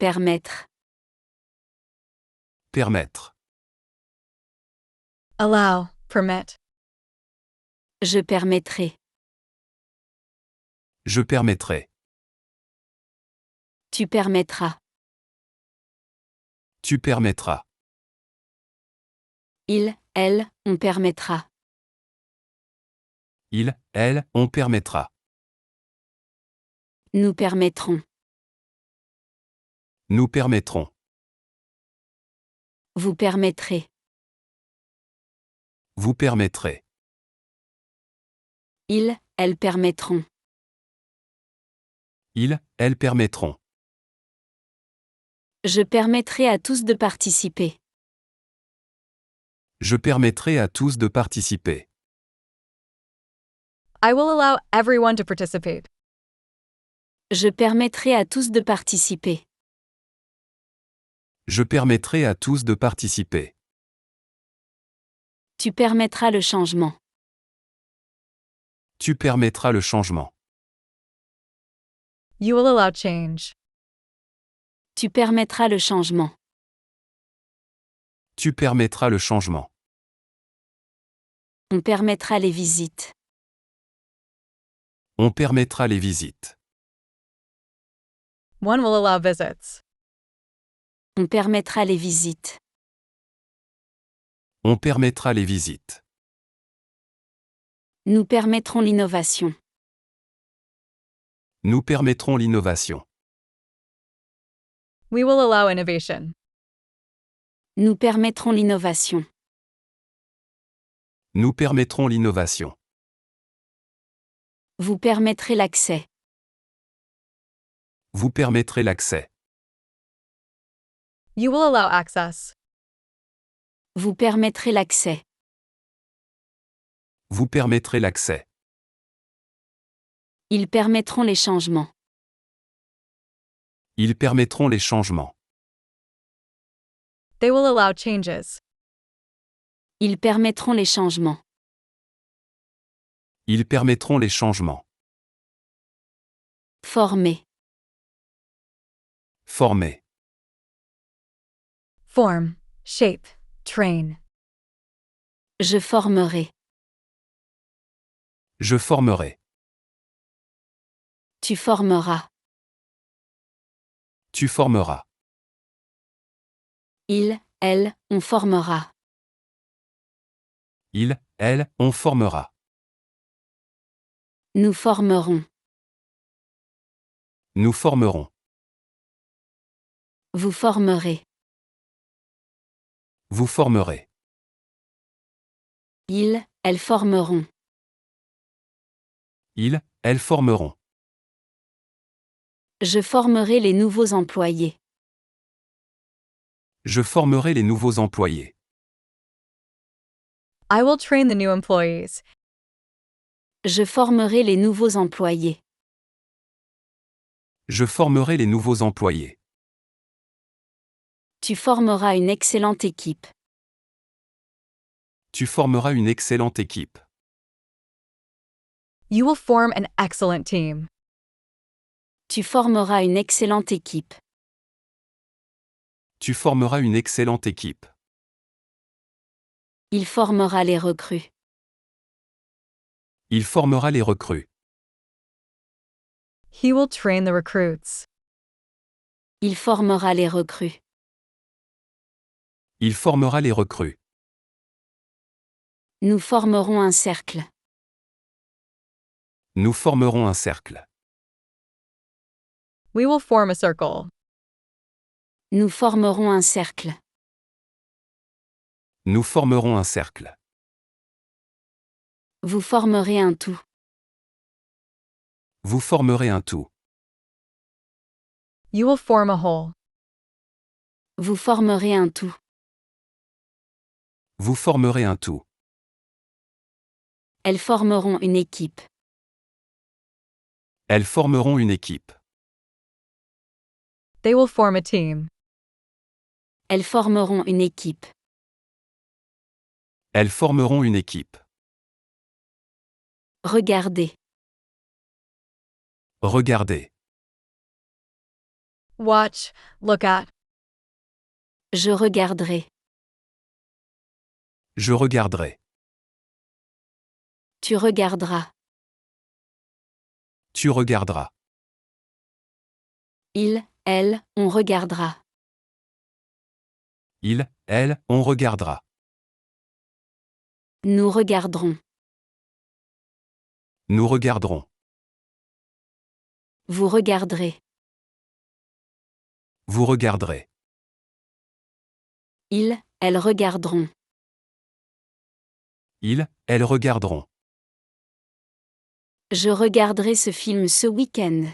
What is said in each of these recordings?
Permettre. Permettre. Allow, permit. Je permettrai. Je permettrai. Tu permettras. Tu permettras. Il, elle, on permettra. Il, elle, on permettra. Nous permettrons. Nous permettrons. Vous permettrez. Vous permettrez. Ils, elles permettront. Ils, elles permettront. Je permettrai à tous de participer. Je permettrai à tous de participer. I will allow everyone to participate. Je permettrai à tous de participer. Je permettrai à tous de participer. Tu permettras le changement. Tu permettras le changement. You will allow change. Tu permettras le changement. Tu permettras le changement. On permettra les visites. On permettra les visites. One will allow visits. On permettra les visites. On permettra les visites. Nous permettrons l'innovation. Nous permettrons l'innovation. We will allow innovation. Nous permettrons l'innovation. Nous permettrons l'innovation. Vous permettrez l'accès. Vous permettrez l'accès. You will allow access. Vous permettrez l'accès. Vous permettrez l'accès. Ils permettront les changements. Ils permettront les changements. They will allow changes. Ils permettront les changements. Ils permettront les changements. Former. Former. Form, shape, train. Je formerai. Je formerai. Tu formeras. Tu formeras. Il, elle, on formera. Il, elle, on formera. Nous formerons. Nous formerons. Vous formerez. Vous formerez. Ils, elles formeront. Ils, elles formeront. Je formerai les nouveaux employés. Je formerai les nouveaux employés. I will train the new employees. Je formerai les nouveaux employés. Je formerai les nouveaux employés. Tu formeras une excellente équipe. Tu formeras une excellente équipe. You will form an excellent team. Tu formeras une excellente équipe. Tu formeras une excellente équipe. Il formera les recrues. Il formera les recrues. He will train the recruits. Il formera les recrues. Il formera les recrues. Nous formerons un cercle. Nous formerons un cercle. We will form a circle. Nous formerons un cercle. Nous formerons un cercle. Vous formerez un tout. Vous formerez un tout. You will form a whole. Vous formerez un tout. Vous formerez un tout. Elles formeront une équipe. Elles formeront une équipe. They will form a team. Elles formeront une équipe. Elles formeront une équipe. Regardez. Regardez. Watch, look at. Je regarderai. Je regarderai. Tu regarderas. Tu regarderas. Il, elle, on regardera. Il, elle, on regardera. Nous regarderons. Nous regarderons. Vous regarderez. Vous regarderez. Ils, elles regarderont. Ils, elles regarderont. Je regarderai ce film ce week-end.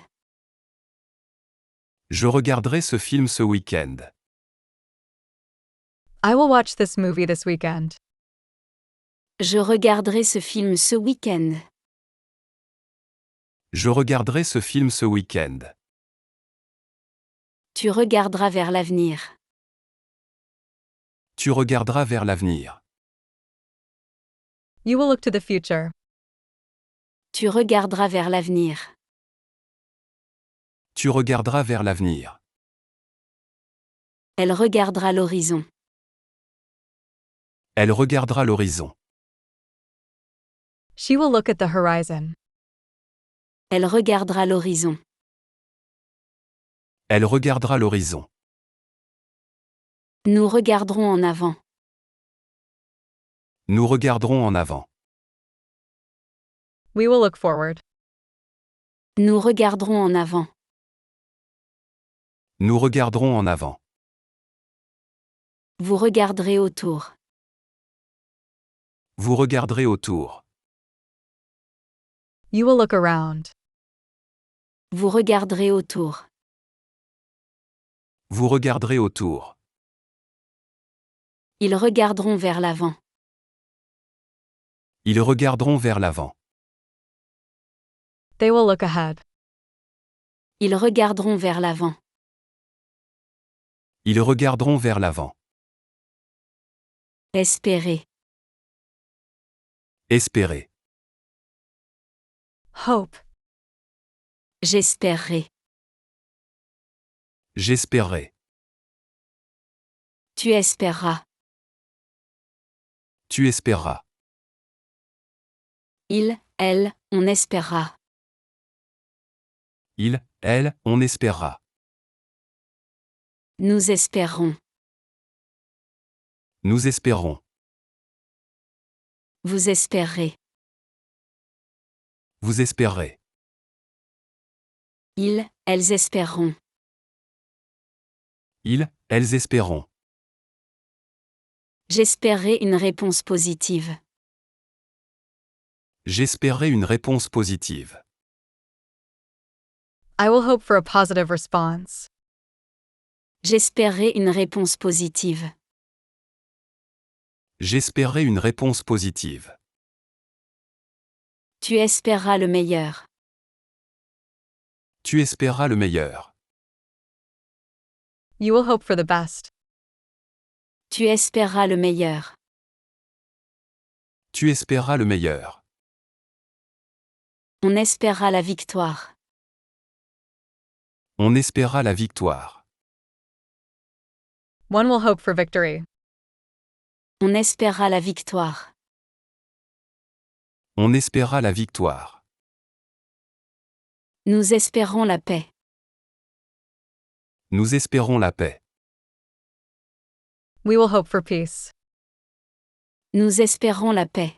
Je regarderai ce film ce week-end. I will watch this movie this weekend. Je regarderai ce film ce week-end. Je regarderai ce film ce week-end. Tu regarderas vers l'avenir. Tu regarderas vers l'avenir. You will look to the future. Tu regarderas vers l'avenir. Tu regarderas vers l'avenir. Elle regardera l'horizon. Elle regardera l'horizon. She will look at the horizon. Elle regardera l'horizon. Elle regardera l'horizon. Nous regarderons en avant. Nous regarderons en avant. We will look forward. Nous regarderons en avant. Nous regarderons en avant. Vous regarderez autour. Vous regarderez autour. You will look around. Vous regarderez autour. Vous regarderez autour. Ils regarderont vers l'avant. Ils regarderont vers l'avant. They will look ahead. Ils regarderont vers l'avant. Ils regarderont vers l'avant. Espérer. Espérer. Hope. J'espérerai. J'espérerai. Tu espéreras. Tu espéreras. Il, elle, on espérera. Il, elle, on espérera. Nous espérerons. Nous espérons. Vous espérerez. Vous espérerez. Ils, elles espéreront. Ils, elles espéreront. J'espérerai une réponse positive. J'espérerai une réponse positive. I will hope for a positive response. J'espérerai une réponse positive. J'espérerai une réponse positive. Tu espéreras le meilleur. Tu espéreras le meilleur. You will hope for the best. Tu espéreras le meilleur. Tu espéreras le meilleur. On espérera la victoire. On espérera la victoire. One will hope for victory. On espérera la victoire. On espérera la victoire. Nous espérons la paix. Nous espérons la paix. We will hope for peace. Nous espérons la paix.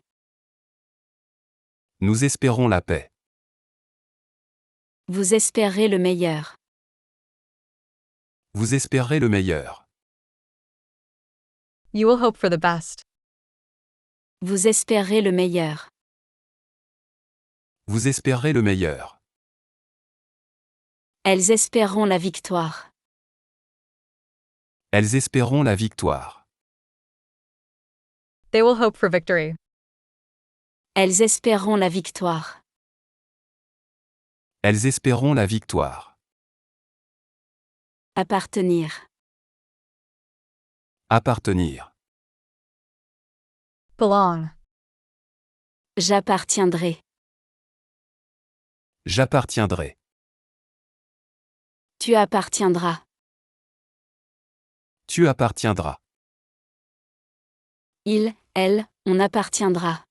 Nous espérons la paix. Vous espérez le meilleur. Vous espérez le meilleur. You will hope for the best. Vous espérez le meilleur. Vous espérez le meilleur. Elles espéreront la victoire. Elles espéreront la victoire. They will hope for victory. Elles espéreront la victoire. Elles espéreront la victoire. Appartenir. Appartenir. Belong. J'appartiendrai. J'appartiendrai. Tu appartiendras. Tu appartiendras. Il, elle, on appartiendra.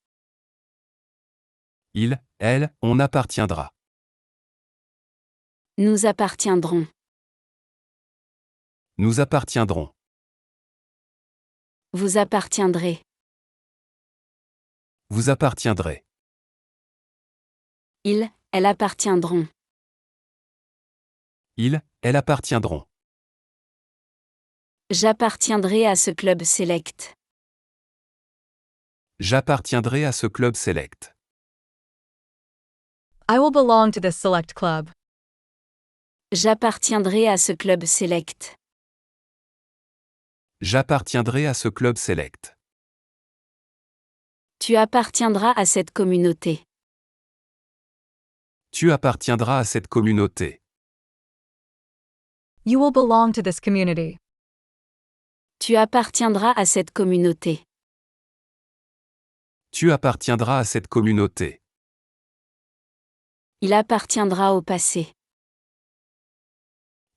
Il, elle, on appartiendra. Nous appartiendrons. Nous appartiendrons. Vous appartiendrez. Vous appartiendrez. Il, elle appartiendront. Il, elle appartiendront. J'appartiendrai à ce club select. J'appartiendrai à ce club select. I will belong to this select club. J'appartiendrai à ce club select. J'appartiendrai à ce club select. Tu appartiendras à cette communauté. Tu appartiendras à cette communauté. You will belong to this community. Tu appartiendras à cette communauté. Tu appartiendras à cette communauté. Il appartiendra au passé.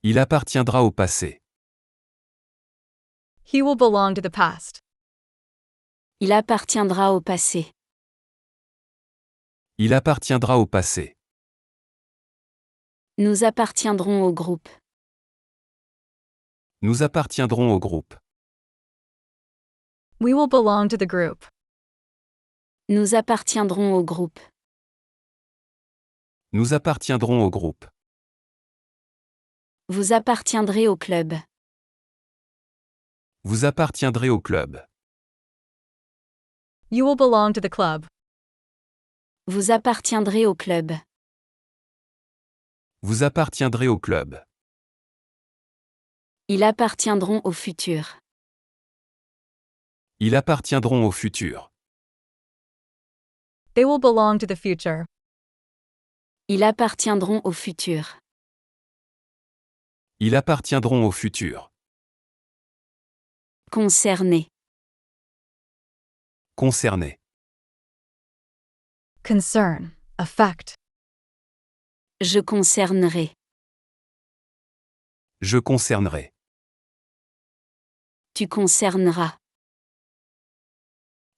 Il appartiendra au passé. He will belong to the past. Il appartiendra au passé. Il appartiendra au passé. Nous appartiendrons au groupe. Nous appartiendrons au groupe. We will belong to the group. Nous appartiendrons au groupe. Nous appartiendrons au groupe. Vous appartiendrez au club. Vous appartiendrez au club. You will belong to the club. Vous appartiendrez au club. Vous appartiendrez au club. Ils appartiendront au futur. Ils appartiendront au futur. They will belong to the future. Ils appartiendront au futur. Ils appartiendront au futur. Concerné. Concerné. Concern. Affect. Je concernerai. Je concernerai. Tu concerneras.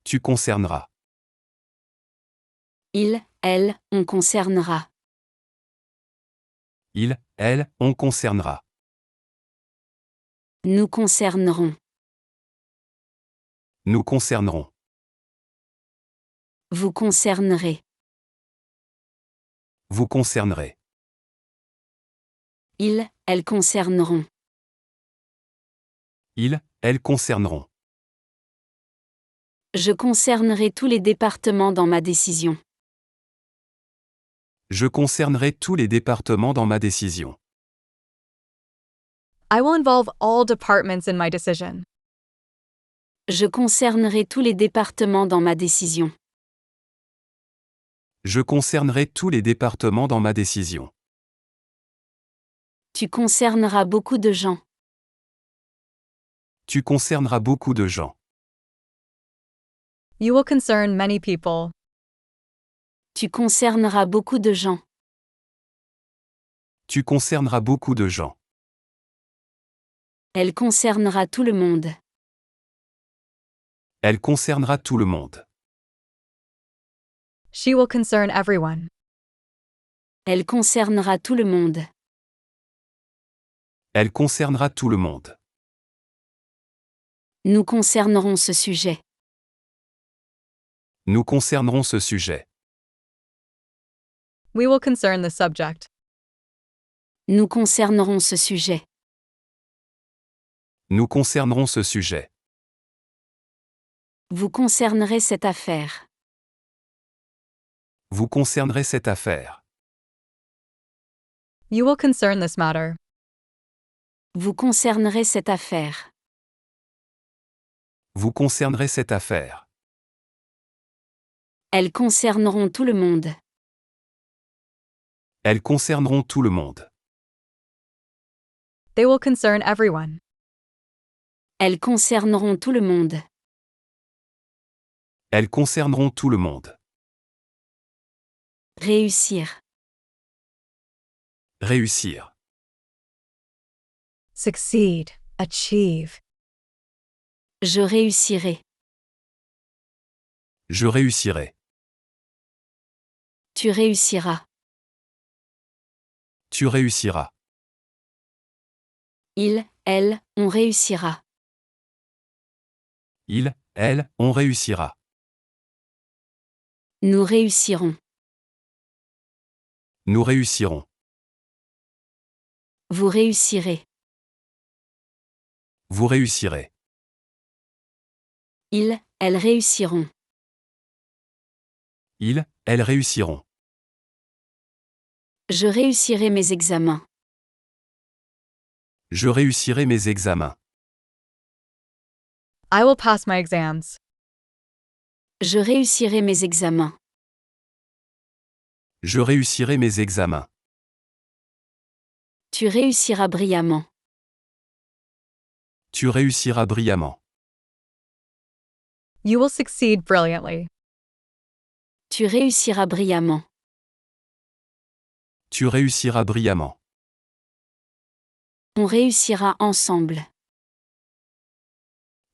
Tu concerneras. Il, elle, on concernera. Il, elle, on concernera. Nous concernerons. Nous concernerons. Vous concernerez. Vous concernerez. Ils, elles concerneront. Ils, elles concerneront. Je concernerai tous les départements dans ma décision. Je concernerai tous les départements dans ma décision. I will involve all departments in my decision. Je concernerai tous les départements dans ma décision. Je concernerai tous les départements dans ma décision. Tu concerneras beaucoup de gens. Tu concerneras beaucoup de gens. You will concern many people. Tu concerneras beaucoup de gens. Tu concerneras beaucoup de gens. Elle concernera tout le monde. Elle concernera tout le monde. She will concern everyone. Elle concernera tout le monde. Elle concernera tout le monde. Nous concernerons ce sujet. Nous concernerons ce sujet. We will concern the subject. Nous concernerons ce sujet. Nous concernerons ce sujet. Vous concernerez cette affaire. Vous concernerez cette affaire. You will concern this matter. Vous concernerez cette affaire. Vous concernerez cette affaire. Elles concerneront tout le monde. Elles concerneront tout le monde. They will concern everyone. Elles concerneront tout le monde. Elles concerneront tout le monde. Réussir. Réussir. Succeed. Achieve. Je réussirai. Je réussirai. Tu réussiras. Tu réussiras. Il, elle, on réussira. Il, elle, on réussira. Nous réussirons. Nous réussirons. Vous réussirez. Vous réussirez. Ils, elles réussiront. Ils, elles réussiront. Je réussirai mes examens. Je réussirai mes examens. I will pass my exams. Je réussirai mes examens. Je réussirai mes examens. Tu réussiras brillamment. Tu réussiras brillamment. You will succeed brilliantly. Tu réussiras brillamment. Tu réussiras brillamment. On réussira ensemble.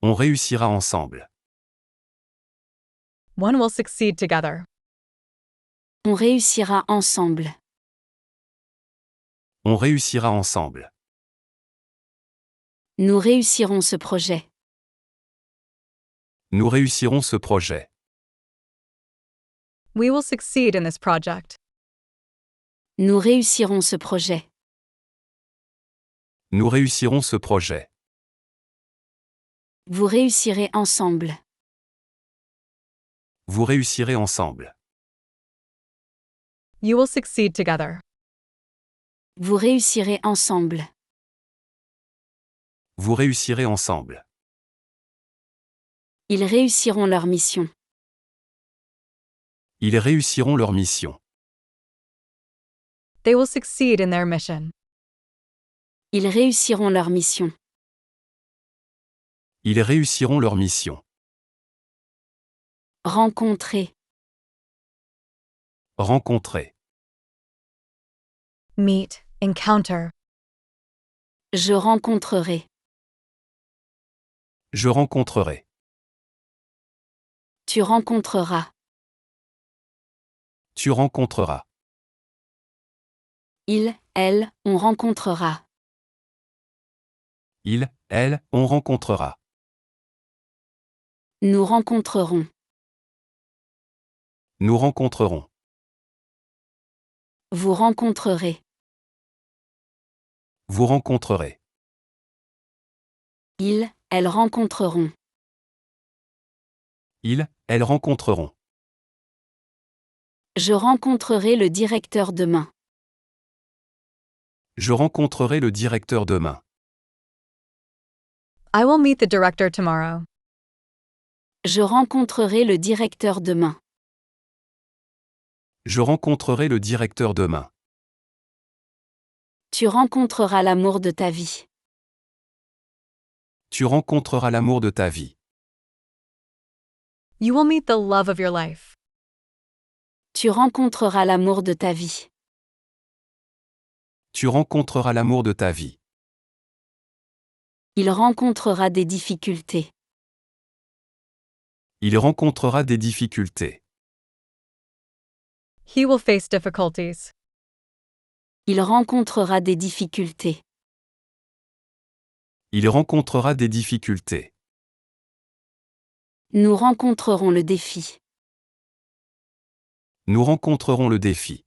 On réussira ensemble. One will succeed together. On réussira ensemble. On réussira ensemble. Nous réussirons ce projet. Nous réussirons ce projet. We will succeed in this project. Nous réussirons ce projet. Nous réussirons ce projet. Vous réussirez ensemble. Vous réussirez ensemble. You will succeed together. Vous réussirez ensemble. Vous réussirez ensemble. Ils réussiront leur mission. Ils réussiront leur mission. They will succeed in their mission. Ils réussiront leur mission. Ils réussiront leur mission. Rencontrer. Rencontrer. Meet. Encounter. Je rencontrerai. Je rencontrerai. Tu rencontreras. Tu rencontreras. Il, elle, on rencontrera. Il, elle, on rencontrera. Nous rencontrerons. Nous rencontrerons. Vous rencontrerez. Vous rencontrerez. Ils, elles rencontreront. Ils, elles rencontreront. Je rencontrerai le directeur demain. Je rencontrerai le directeur demain. I will meet the director tomorrow. Je rencontrerai le directeur demain. Je rencontrerai le directeur demain. Tu rencontreras l'amour de ta vie. Tu rencontreras l'amour de ta vie. You will meet the love of your life. Tu rencontreras l'amour de ta vie. Tu rencontreras l'amour de ta vie. Il rencontrera des difficultés. Il rencontrera des difficultés. He will face difficulties. Il rencontrera des difficultés. Il rencontrera des difficultés. Nous rencontrerons le défi. Nous rencontrerons le défi.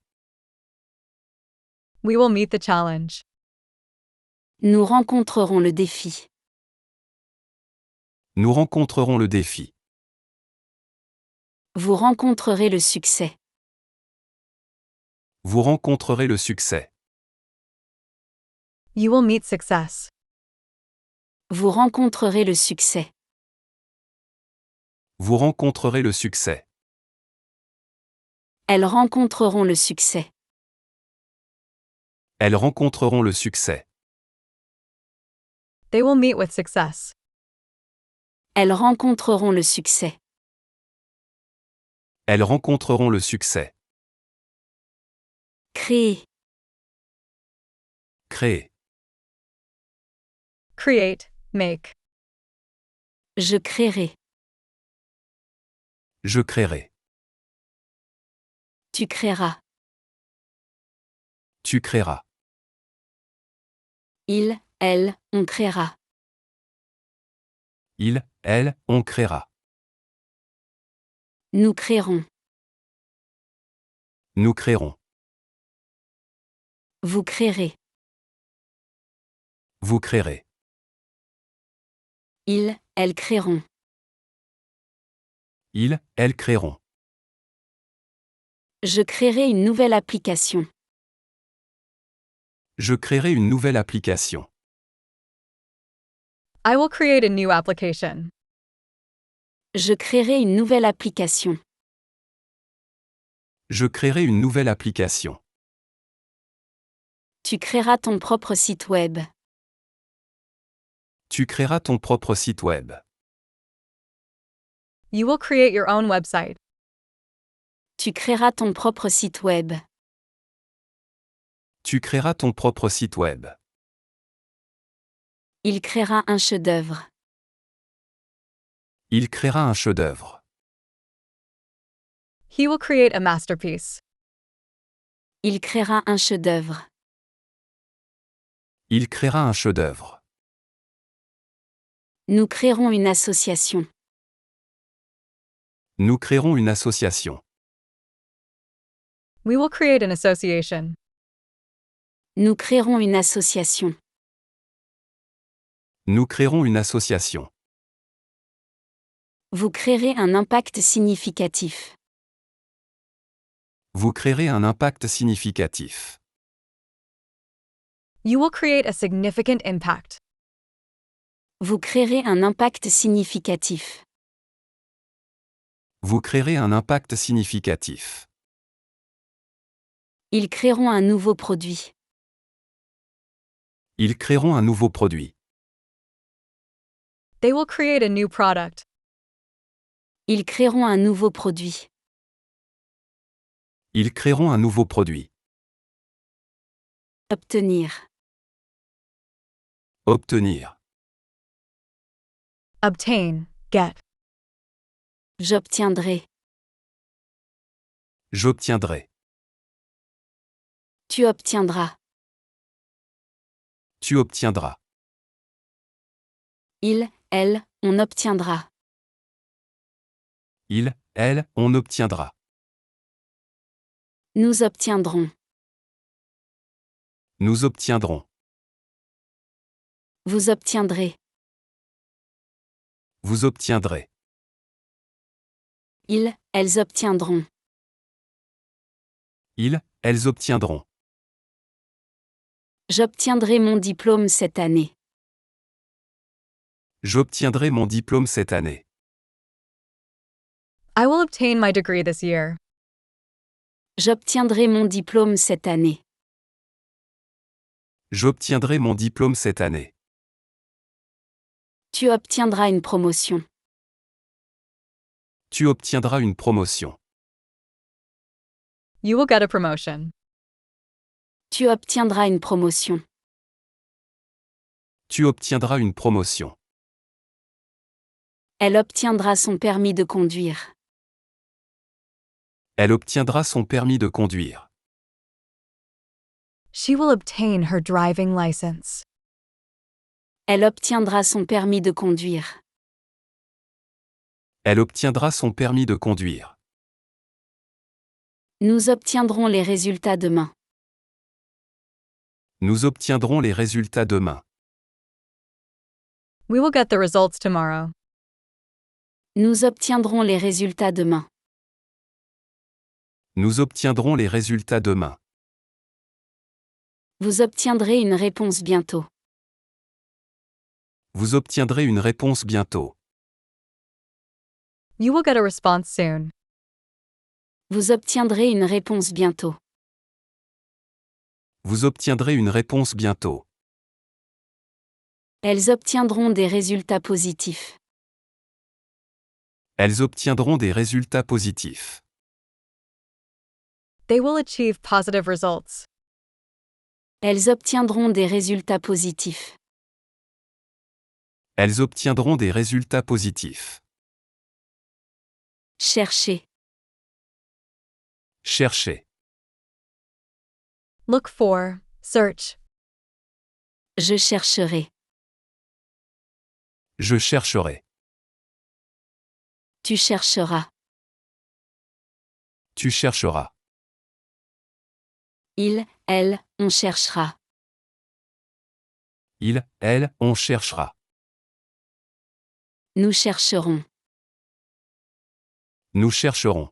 We will meet the challenge. Nous rencontrerons le défi. Nous rencontrerons le défi. Vous rencontrerez le succès. Vous rencontrerez le succès. You will meet success. Vous rencontrerez le succès. Vous rencontrerez le succès. Elles rencontreront le succès. Elles rencontreront le succès. They will meet with success. Elles rencontreront le succès. Elles rencontreront le succès. Créer. Créer. Create, make. Je créerai. Je créerai. Tu créeras. Tu créeras. Il, elle, on créera. Il, elle, on créera. Nous créerons. Nous créerons. Vous créerez. Vous créerez. Ils, elles créeront. Ils, elles créeront. Je créerai une nouvelle application. Je créerai une nouvelle application. I will create a new application. Je créerai une nouvelle application. Je créerai une nouvelle application. Tu créeras ton propre site web. Tu créeras ton propre site web. You will create your own website. Tu créeras ton propre site web. Tu créeras ton propre site web. Il créera un chef-d'œuvre. Il créera un chef-d'œuvre. He will create a masterpiece. Il créera un chef-d'œuvre. Il créera un chef-d'œuvre. Nous créerons une association. Nous créerons une association. We will create an association. Nous créerons une association. Nous créerons une association. Vous créerez un impact significatif. Vous créerez un impact significatif. You will create a significant impact. Vous créerez un impact significatif. Vous créerez un impact significatif. Ils créeront un nouveau produit. Ils créeront un nouveau produit. They will create a new product. Ils créeront un nouveau produit. Ils créeront un nouveau produit. Obtenir. Obtenir. Obtain, get. J'obtiendrai. J'obtiendrai. Tu obtiendras. Tu obtiendras. Il, elle, on obtiendra. Il, elle, on obtiendra. Nous obtiendrons. Nous obtiendrons. Vous obtiendrez. Vous obtiendrez. Ils, elles obtiendront. Ils, elles obtiendront. J'obtiendrai mon diplôme cette année. J'obtiendrai mon diplôme cette année. I will obtain my degree this year. J'obtiendrai mon diplôme cette année. J'obtiendrai mon diplôme cette année. Tu obtiendras une promotion. Tu obtiendras une promotion. You will get a promotion. Tu obtiendras une promotion. Tu obtiendras une promotion. Elle obtiendra son permis de conduire. Elle obtiendra son permis de conduire. She will obtain her driving license. Elle obtiendra son permis de conduire. Elle obtiendra son permis de conduire. Nous obtiendrons les résultats demain. Nous obtiendrons les résultats demain. We will get the results tomorrow. Nous obtiendrons les résultats demain. Nous obtiendrons les résultats demain. Vous obtiendrez une réponse bientôt. Vous obtiendrez une réponse bientôt. You will get a response soon. Vous obtiendrez une réponse bientôt. Vous obtiendrez une réponse bientôt. Elles obtiendront des résultats positifs. Elles obtiendront des résultats positifs. They will achieve positive results. Elles obtiendront des résultats positifs. Elles obtiendront des résultats positifs. Chercher. Chercher. Look for, search. Je chercherai. Je chercherai. Tu chercheras. Tu chercheras. Il, elle, on cherchera. Il, elle, on cherchera. Nous chercherons. Nous chercherons.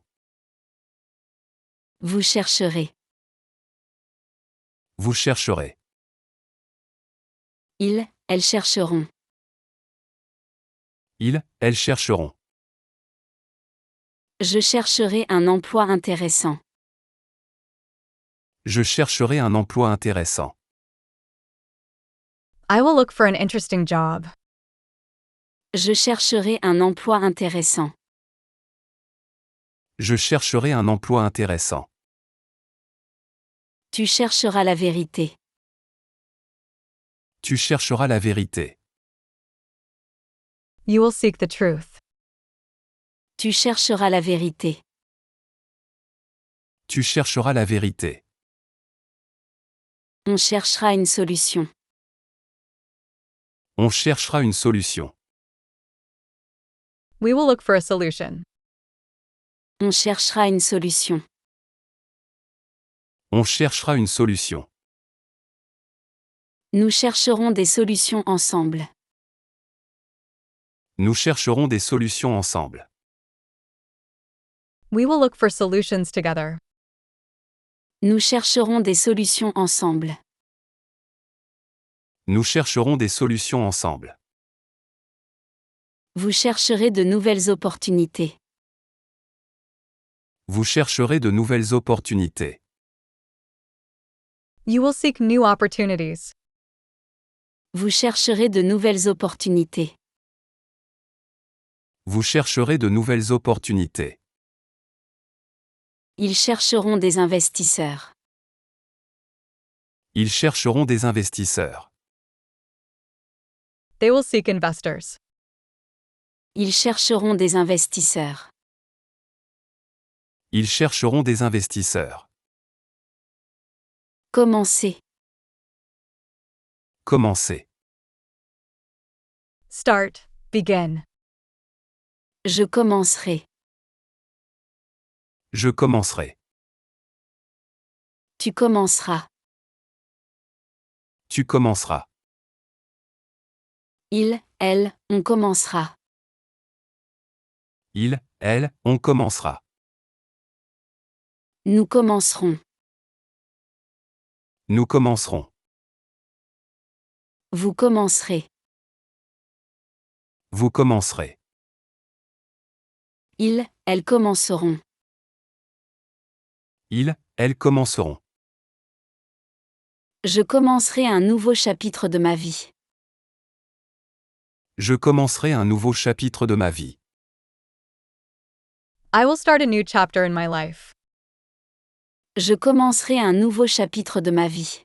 Vous chercherez. Vous chercherez. Ils, elles chercheront. Ils, elles chercheront. Je chercherai un emploi intéressant. Je chercherai un emploi intéressant. I will look for an interesting job. Je chercherai un emploi intéressant. Je chercherai un emploi intéressant. Tu chercheras la vérité. Tu chercheras la vérité. You will seek the truth. Tu chercheras la vérité. Tu chercheras la vérité. On cherchera une solution. On cherchera une solution. We will look for a solution. On cherchera une solution. On cherchera une solution. Nous chercherons des solutions ensemble. Nous chercherons des solutions ensemble. We will look for solutions together. Nous chercherons des solutions ensemble. Nous chercherons des solutions ensemble. Vous chercherez de nouvelles opportunités. Vous chercherez de nouvelles opportunités. You will seek new opportunities. Vous chercherez de nouvelles opportunités. Vous chercherez de nouvelles opportunités. Ils chercheront des investisseurs. Ils chercheront des investisseurs. They will seek investors. Ils chercheront des investisseurs. Ils chercheront des investisseurs. Commencer. Commencer. Start, begin. Je commencerai. Je commencerai. Tu commenceras. Tu commenceras. Il, elle, on commencera. Il, elle, on commencera. Nous commencerons. Nous commencerons. Vous commencerez. Vous commencerez. Ils, elles commenceront. Ils, elles commenceront. Je commencerai un nouveau chapitre de ma vie. Je commencerai un nouveau chapitre de ma vie. I will start a new chapter in my life. Je commencerai un nouveau chapitre de ma vie.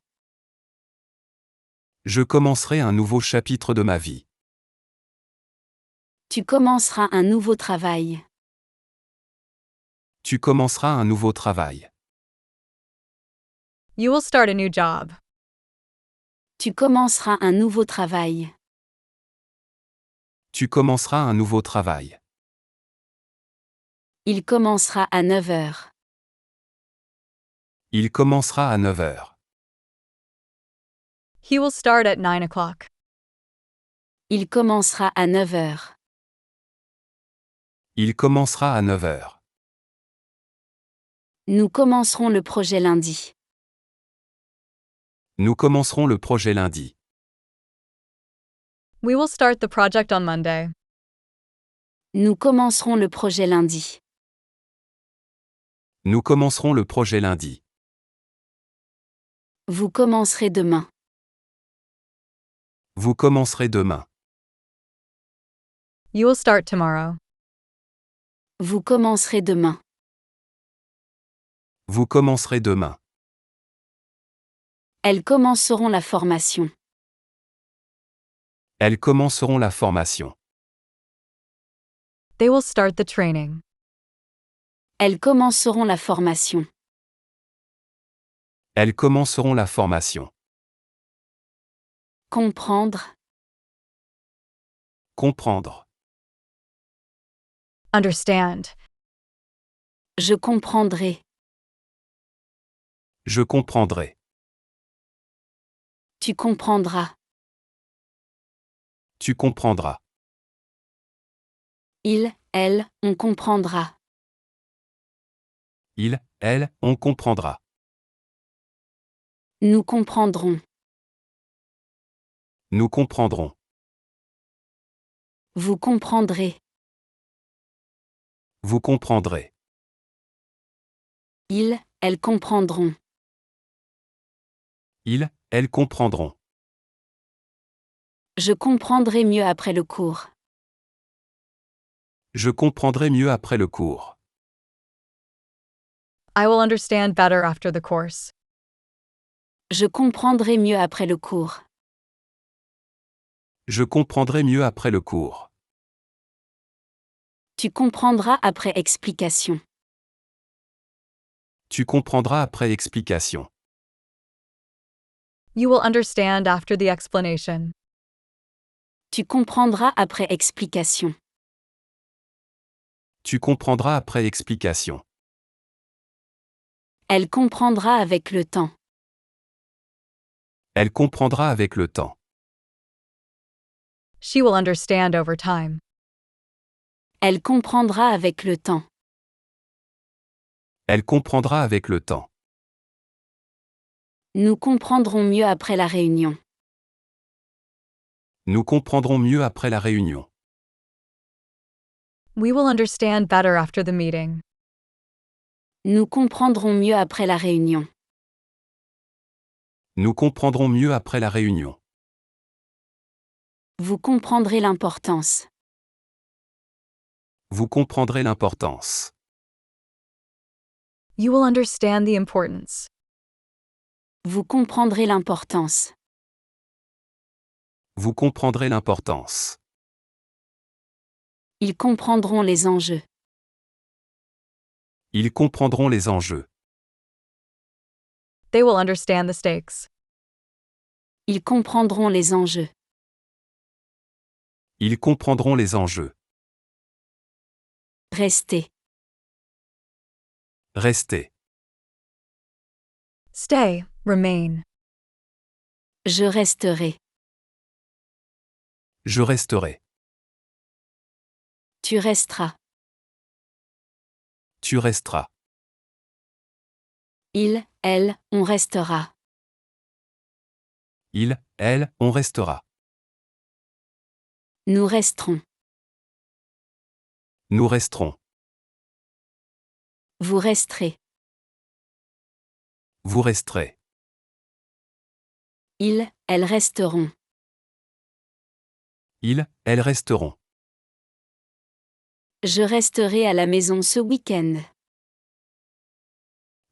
Je commencerai un nouveau chapitre de ma vie. Tu commenceras un nouveau travail. Tu commenceras un nouveau travail. You will start a new job. Tu commenceras un nouveau travail. Tu commenceras un nouveau travail. Il commencera à 9 heures. Il commencera à 9 heures. He will start at 9 o'clock. Il commencera à 9 heures. Il commencera à 9 heures. Nous commencerons le projet lundi. Nous commencerons le projet lundi. We will start the project on Monday. Nous commencerons le projet lundi. Nous commencerons le projet lundi. Vous commencerez demain. Vous commencerez demain. You will start tomorrow. Vous commencerez demain. Vous commencerez demain. Elles commenceront la formation. Elles commenceront la formation. They will start the training. Elles commenceront la formation. Elles commenceront la formation. Comprendre. Comprendre. Understand. Je comprendrai. Je comprendrai. Tu comprendras. Tu comprendras. Il, elle, on comprendra. Il, elle, on comprendra. Nous comprendrons. Nous comprendrons. Vous comprendrez. Vous comprendrez. Ils, elles comprendront. Ils, elles comprendront. Je comprendrai mieux après le cours. Je comprendrai mieux après le cours. I will understand better after the course. Je comprendrai mieux après le cours. Je comprendrai mieux après le cours. Tu comprendras après explication. Tu comprendras après explication. You will understand after the explanation. Tu comprendras après explication. Tu comprendras après explication. Elle comprendra avec le temps. Elle comprendra avec le temps. She will understand over time. Elle comprendra avec le temps. Elle comprendra avec le temps. Nous comprendrons mieux après la réunion. Nous comprendrons mieux après la réunion. We will understand better after the meeting. Nous comprendrons mieux après la réunion. Nous comprendrons mieux après la réunion. Vous comprendrez l'importance. Vous comprendrez l'importance. You will understand the importance. Vous comprendrez l'importance. Vous comprendrez l'importance. Ils comprendront les enjeux. Ils comprendront les enjeux. They will understand the stakes. Ils comprendront les enjeux. Ils comprendront les enjeux. Restez. Restez. Stay, remain. Je resterai. Je resterai. Tu resteras. Tu resteras. Il, elle, on restera. Il, elle, on restera. Nous resterons. Nous resterons. Vous resterez. Vous resterez. Ils, elles resteront. Ils, elles resteront. Je resterai à la maison ce week-end.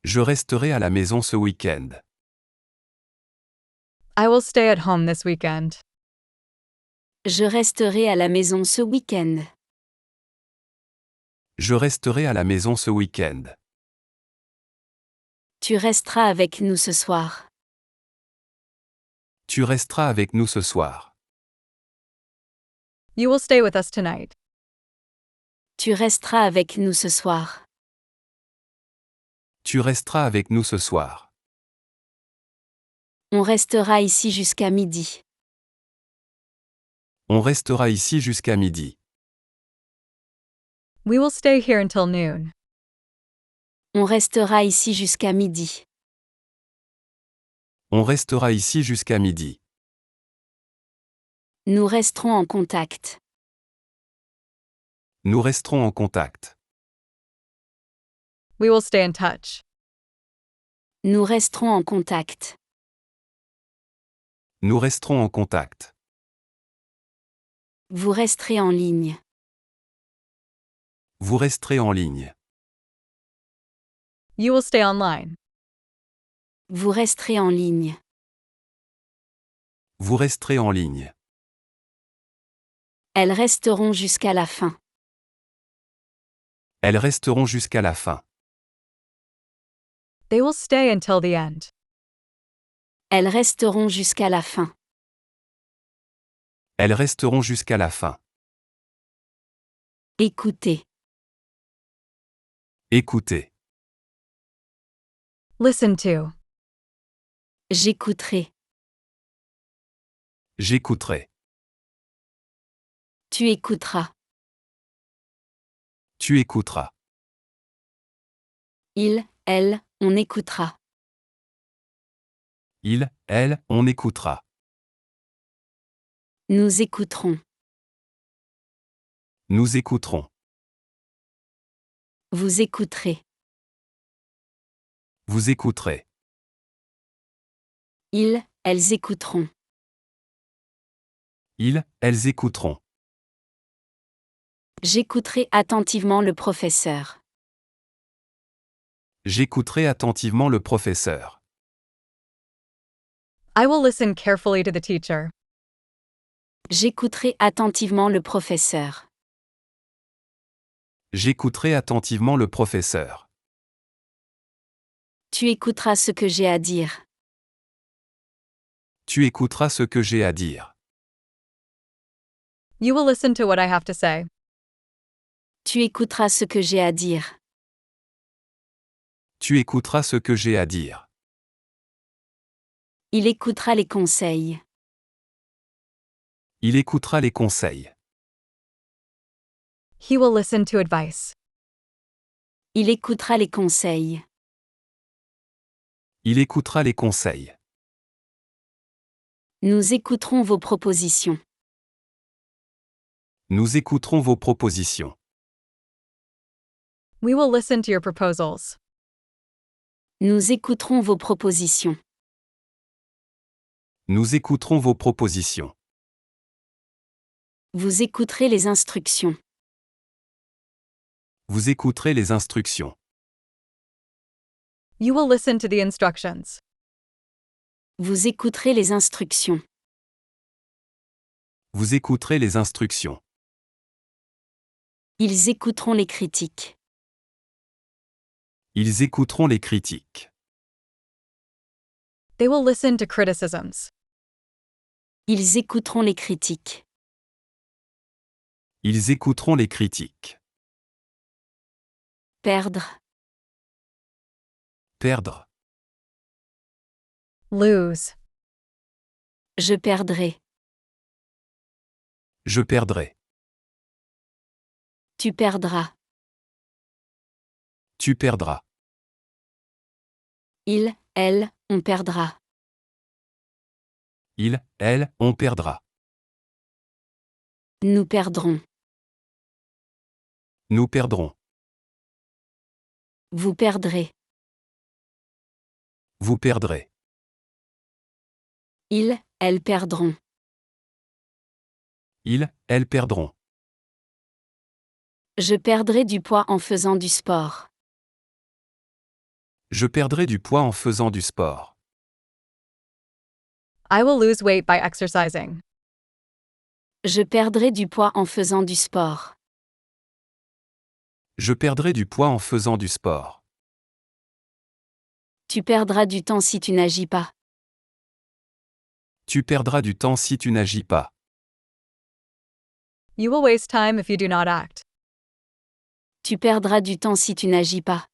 Je resterai à la maison ce week-end. I will stay at home this weekend. Je resterai à la maison ce week-end. Je resterai à la maison ce week-end. Tu resteras avec nous ce soir. Tu resteras avec nous ce soir. You will stay with us tonight. Tu resteras avec nous ce soir. Tu resteras avec nous ce soir. On restera ici jusqu'à midi. On restera ici jusqu'à midi. We will stay here until noon. On restera ici jusqu'à midi. On restera ici jusqu'à midi. Nous resterons en contact. Nous resterons en contact. We will stay in touch. Nous resterons en contact. Nous resterons en contact. Vous resterez en ligne. Vous resterez en ligne. You will stay online. Vous resterez en ligne. Vous resterez en ligne. Elles resteront jusqu'à la fin. Elles resteront jusqu'à la fin. They will stay until the end. Elles resteront jusqu'à la fin. Elles resteront jusqu'à la fin. Écoutez. Écoutez. Listen to. J'écouterai. J'écouterai. Tu écouteras. Tu écouteras. Il, elle, on écoutera. Il, elle, on écoutera. Nous écouterons. Nous écouterons. Vous écouterez. Vous écouterez. Ils, elles écouteront. Ils, elles écouteront. J'écouterai attentivement le professeur. J'écouterai attentivement le professeur. I will listen carefully to the teacher. J'écouterai attentivement le professeur. J'écouterai attentivement le professeur. Tu écouteras ce que j'ai à dire. Tu écouteras ce que j'ai à dire. You will listen to what I have to say. Tu écouteras ce que j'ai à dire. Tu écouteras ce que j'ai à dire. Il écoutera les conseils. Il écoutera les conseils. He will listen to advice. Il écoutera les conseils. Il écoutera les conseils. Nous écouterons vos propositions. Nous écouterons vos propositions. We will listen to your proposals. Nous écouterons vos propositions. Nous écouterons vos propositions. Vous écouterez les instructions. Vous écouterez les instructions. You will listen to the instructions. Vous écouterez les instructions. Vous écouterez les instructions. Ils écouteront les critiques. Ils écouteront les critiques. They will listen to criticisms. Ils écouteront les critiques. Ils écouteront les critiques. Perdre. Perdre. Lose. Je perdrai. Je perdrai. Tu perdras. Tu perdras. Il, elle, on perdra. Il, elle, on perdra. Nous perdrons. Nous perdrons. Vous perdrez. Vous perdrez. Ils, elles perdront. Ils, elles perdront. Je perdrai du poids en faisant du sport. Je perdrai du poids en faisant du sport. I will lose weight by exercising. Je perdrai du poids en faisant du sport. Je perdrai du poids en faisant du sport. Tu perdras du temps si tu n'agis pas. Tu perdras du temps si tu n'agis pas. You will waste time if you do not act. Tu perdras du temps si tu n'agis pas.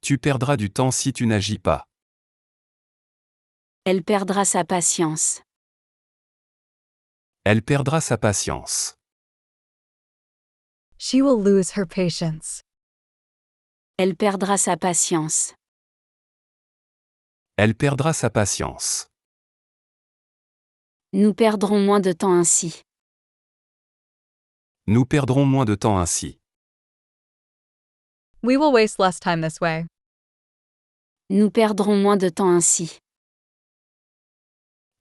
Tu perdras du temps si tu n'agis pas. Elle perdra sa patience. Elle perdra sa patience. She will lose her patience. Elle perdra sa patience. Elle perdra sa patience. Nous perdrons moins de temps ainsi. Nous perdrons moins de temps ainsi. We will waste less time this way. Nous perdrons moins de temps ainsi.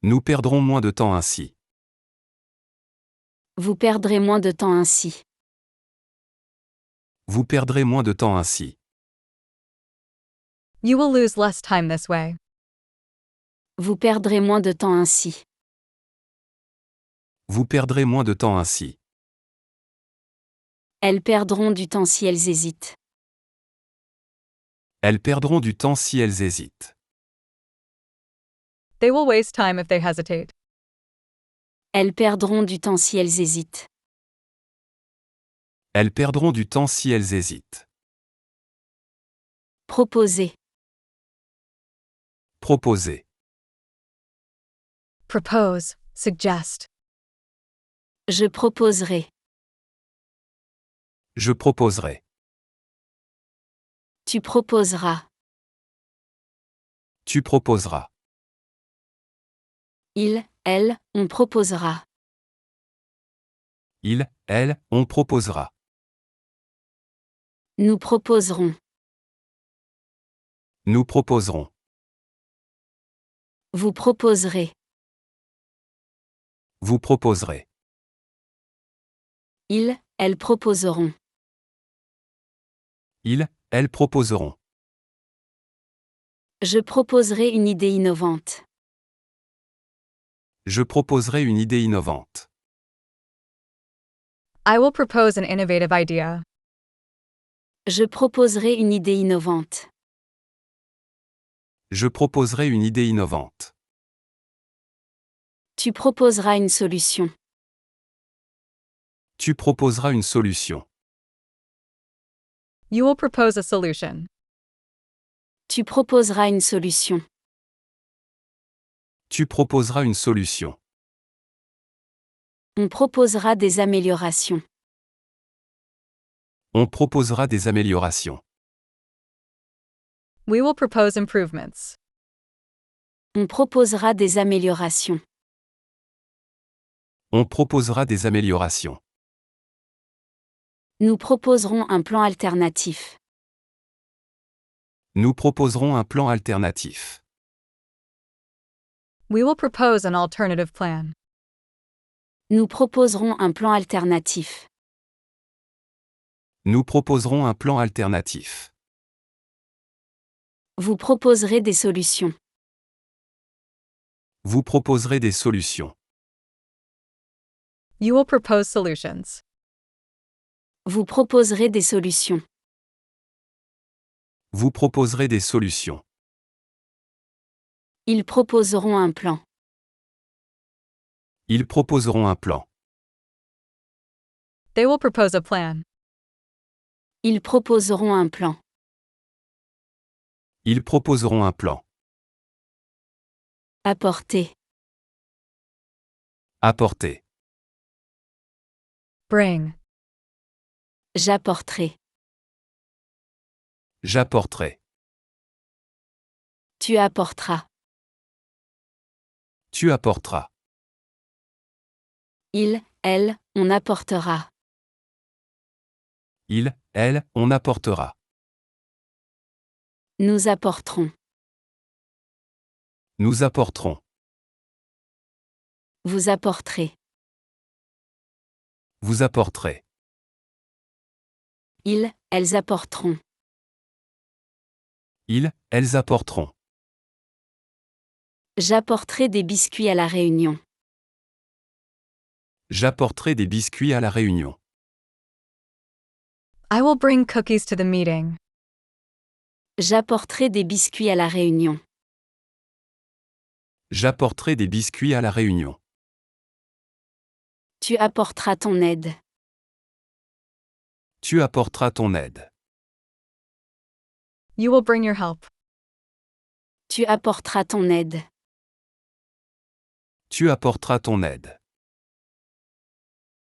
Nous perdrons moins de temps ainsi. Vous perdrez moins de temps ainsi. Vous perdrez moins de temps ainsi. You will lose less time this way. Vous perdrez moins de temps ainsi. Vous perdrez moins de temps ainsi. Elles perdront du temps si elles hésitent. Elles perdront du temps si elles hésitent. They will waste time if they hesitate. Elles perdront du temps si elles hésitent. Elles perdront du temps si elles hésitent. Proposer. Proposer. Propose, suggest. Je proposerai. Je proposerai. Tu proposeras. Tu proposeras. Il, elle, on proposera. Il, elle, on proposera. Nous proposerons. Nous proposerons. Vous proposerez. Vous proposerez. Ils, elles proposeront. Ils, elles proposeront. Je proposerai une idée innovante. Je proposerai une idée innovante. I will propose an innovative idea. Je proposerai une idée innovante. Je proposerai une idée innovante. Tu proposeras une solution. Tu proposeras une solution. You will propose a solution. Tu proposeras une solution. Tu proposeras une solution. On proposera des améliorations. On proposera des améliorations. We will propose improvements. On proposera des améliorations. On proposera des améliorations. Nous proposerons un plan alternatif. Nous proposerons un plan alternatif. We will propose an alternative plan. Nous proposerons un plan alternatif. Nous proposerons un plan alternatif. Vous proposerez des solutions. Vous proposerez des solutions. You will propose solutions. Vous proposerez des solutions. Vous proposerez des solutions. Ils proposeront un plan. Ils proposeront un plan. They will propose a plan. Ils proposeront un plan. Ils proposeront un plan. Apporter. Apporter. Bring. J'apporterai. J'apporterai. Tu apporteras. Tu apporteras. Il, elle, on apportera. Il, elle, on apportera. Nous apporterons. Nous apporterons. Vous apporterez. Vous apporterez. Ils, elles apporteront. Ils, elles apporteront. J'apporterai des biscuits à la réunion. J'apporterai des biscuits à la réunion. I will bring cookies to the meeting. J'apporterai des biscuits à la réunion. J'apporterai des biscuits à la réunion. Tu apporteras ton aide. Tu apporteras ton aide. You will bring your help. Tu apporteras ton aide. Tu apporteras ton aide.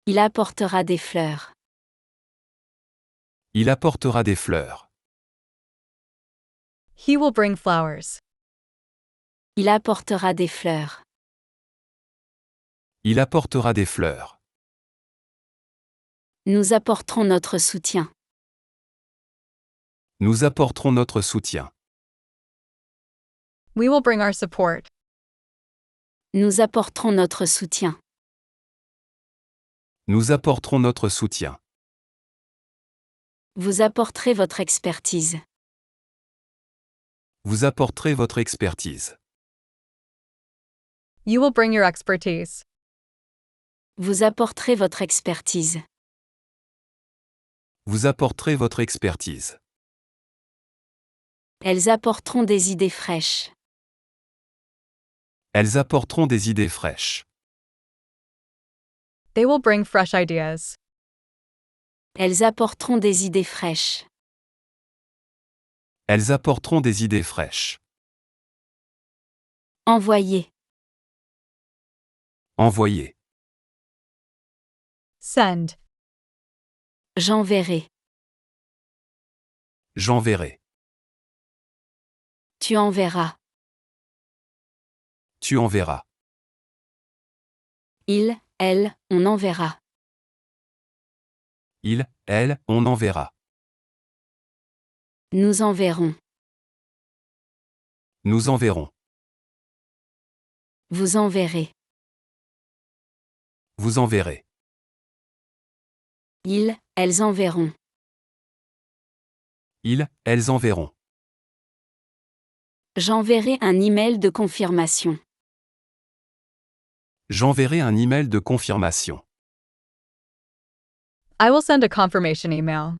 Il apportera des fleurs. Il apportera des fleurs. He will bring flowers. Il apportera des fleurs. Il apportera des fleurs. Nous apporterons notre soutien. Nous apporterons notre soutien. We will bring our support. Nous apporterons notre soutien. Nous apporterons notre soutien. Vous apporterez votre expertise. Vous apporterez votre expertise. You will bring your expertise. Vous apporterez votre expertise. Vous apporterez votre expertise. Elles apporteront des idées fraîches. Elles apporteront des idées fraîches. They will bring fresh ideas. Elles apporteront des idées fraîches. Elles apporteront des idées fraîches. Envoyer. Envoyer. Send. J'enverrai. J'enverrai. Tu enverras. Tu enverras. Il, elle, on enverra. Il, elle, on enverra. Nous enverrons. Nous enverrons. Vous enverrez. Vous enverrez. Ils, elles enverront. Ils, elles enverront. J'enverrai un email de confirmation. J'enverrai un email de confirmation. I will send a confirmation email.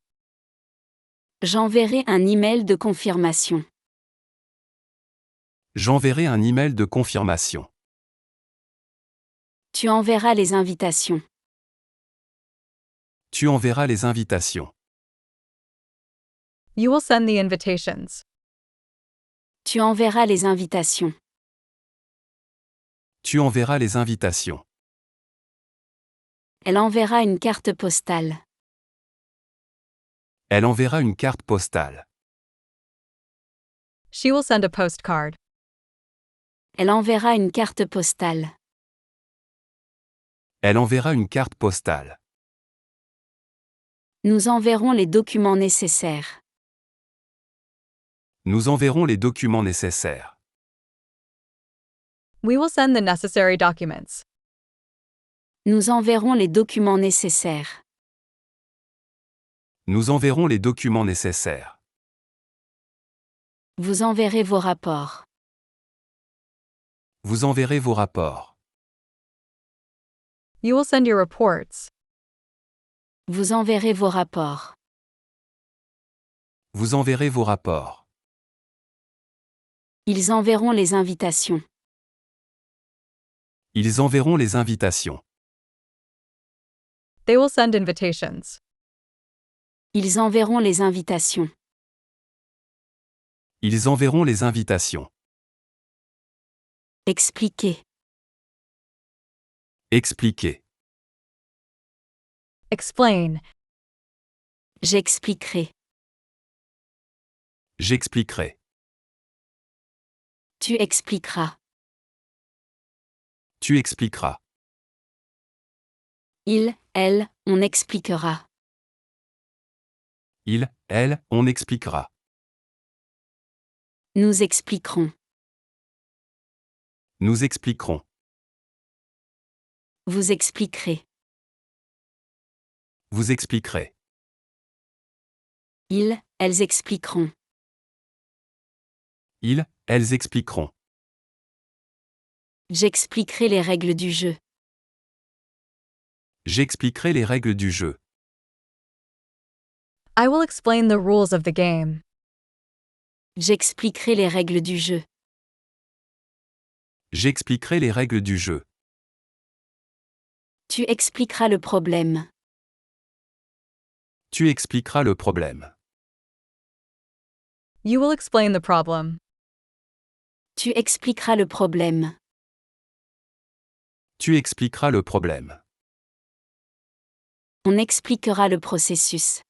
J'enverrai un email de confirmation. J'enverrai un email de confirmation. Tu enverras les invitations. Tu enverras les invitations. You will send the invitations. Tu enverras les invitations. Tu enverras les invitations. Elle enverra une carte postale. Elle enverra une carte postale. She will send a postcard. Elle enverra une carte postale. Elle enverra une carte postale. Nous enverrons les documents nécessaires. Nous enverrons les documents nécessaires. We will send the necessary documents. Nous enverrons les documents nécessaires. Nous enverrons les documents nécessaires. Vous enverrez vos rapports. Vous enverrez vos rapports. You will send your reports. Vous enverrez vos rapports. Vous enverrez vos rapports. Ils enverront les invitations. Ils enverront les invitations. They will send invitations. Ils enverront les invitations. Ils enverront les invitations. Expliquer. Expliquer. Explain. J'expliquerai. J'expliquerai. Tu expliqueras. Tu expliqueras. Il, elle, on expliquera. Il, elle, on expliquera. Nous expliquerons. Nous expliquerons. Vous expliquerez. Vous expliquerez. Ils, elles expliqueront. Ils, elles expliqueront. J'expliquerai les règles du jeu. J'expliquerai les règles du jeu. I will explain the rules of the game. J'expliquerai les règles du jeu. J'expliquerai les règles du jeu. Tu expliqueras le problème. Tu expliqueras le problème. You will explain the problem. Tu expliqueras le problème. Tu expliqueras le problème. On expliquera le processus.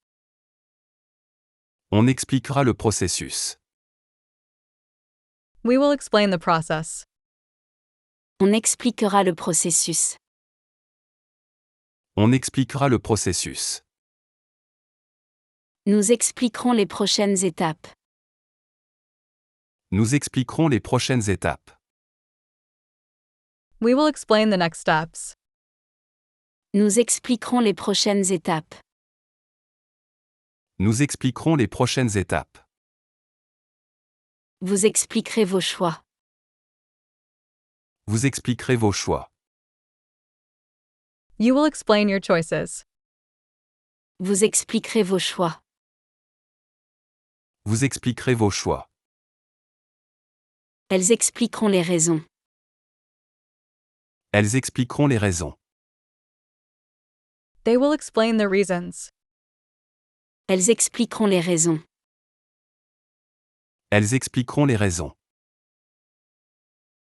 On expliquera le processus. We will explain the process. On expliquera le processus. On expliquera le processus. Nous expliquerons les prochaines étapes. Nous expliquerons les prochaines étapes. We will explain the next steps. Nous expliquerons les prochaines étapes. Nous expliquerons les prochaines étapes. Vous expliquerez vos choix. Vous expliquerez vos choix. You will explain your choices. Vous expliquerez vos choix. Vous expliquerez vos choix. Elles expliqueront les raisons. Elles expliqueront les raisons. They will explain the reasons. Elles expliqueront les raisons. Elles expliqueront les raisons.